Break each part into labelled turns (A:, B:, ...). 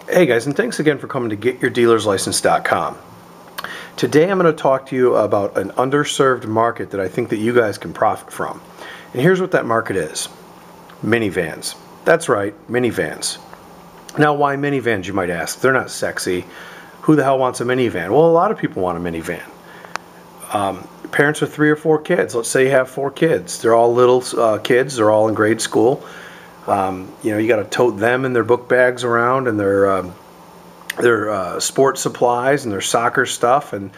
A: Hey guys, and thanks again for coming to GetYourDealersLicense.com. Today I'm going to talk to you about an underserved market that I think that you guys can profit from. And here's what that market is. Minivans. That's right, minivans. Now why minivans, you might ask? They're not sexy. Who the hell wants a minivan? Well, a lot of people want a minivan. Parents with 3 or 4 kids. Let's say you have 4 kids. They're all little kids. They're all in grade school. You got to tote them and their book bags around and their sports supplies and their soccer stuff, and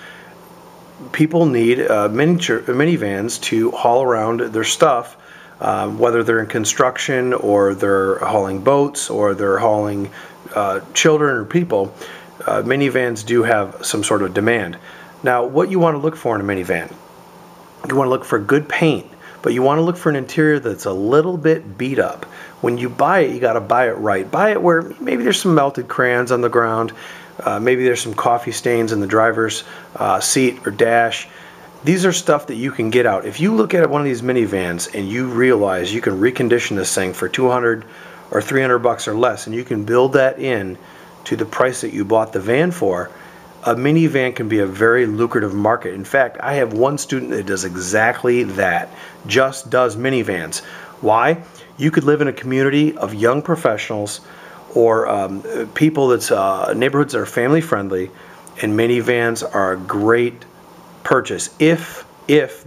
A: people need minivans to haul around their stuff, whether they're in construction or they're hauling boats or they're hauling children or people. Minivans do have some sort of demand. Now, what you want to look for in a minivan, you want to look for good paint, but you want to look for an interior that's a little bit beat up. When you buy it, you got to buy it right. Buy it where maybe there's some melted crayons on the ground, maybe there's some coffee stains in the driver's seat or dash. These are stuff that you can get out. If you look at one of these minivans and you realize you can recondition this thing for $200 or $300 or less, and you can build that in to the price that you bought the van for, a minivan can be a very lucrative market. In fact, I have one student that does exactly that, just does minivans. Why? You could live in a community of young professionals or people that's neighborhoods that are family friendly, and minivans are a great purchase if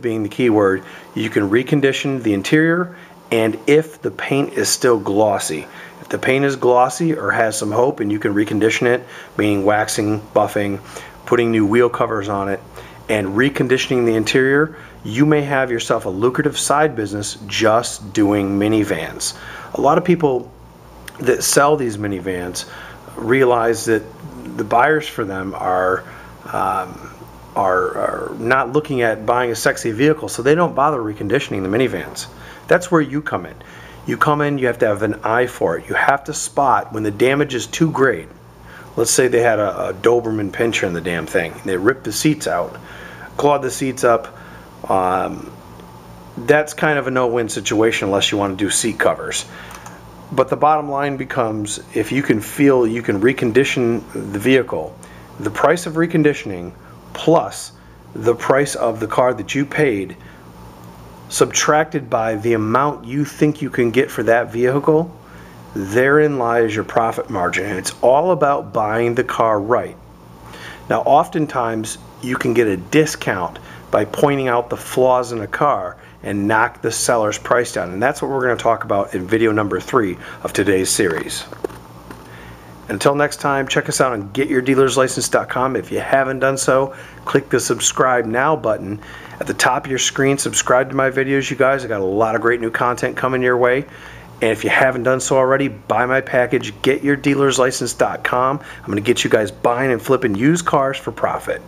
A: being the key word, you can recondition the interior and if the paint is still glossy. If the paint is glossy or has some hope and you can recondition it, meaning waxing, buffing, putting new wheel covers on it, and reconditioning the interior, you may have yourself a lucrative side business just doing minivans. A lot of people that sell these minivans realize that the buyers for them are not looking at buying a sexy vehicle, so they don't bother reconditioning the minivans. That's where you come in. You come in, you have to have an eye for it. You have to spot when the damage is too great. Let's say they had a Doberman Pinscher in the damn thing. They ripped the seats out, clawed the seats up. That's kind of a no-win situation unless you want to do seat covers. But the bottom line becomes, if you can feel you can recondition the vehicle, the price of reconditioning plus the price of the car that you paid subtracted by the amount you think you can get for that vehicle, therein lies your profit margin. And it's all about buying the car right. Now, oftentimes you can get a discount by pointing out the flaws in a car and knock the seller's price down. And that's what we're going to talk about in video number 3 of today's series. Until next time, check us out on GetYourDealersLicense.com. If you haven't done so, click the subscribe now button at the top of your screen. Subscribe to my videos, you guys. I got a lot of great new content coming your way. And if you haven't done so already, buy my package, GetYourDealersLicense.com. I'm going to get you guys buying and flipping used cars for profit.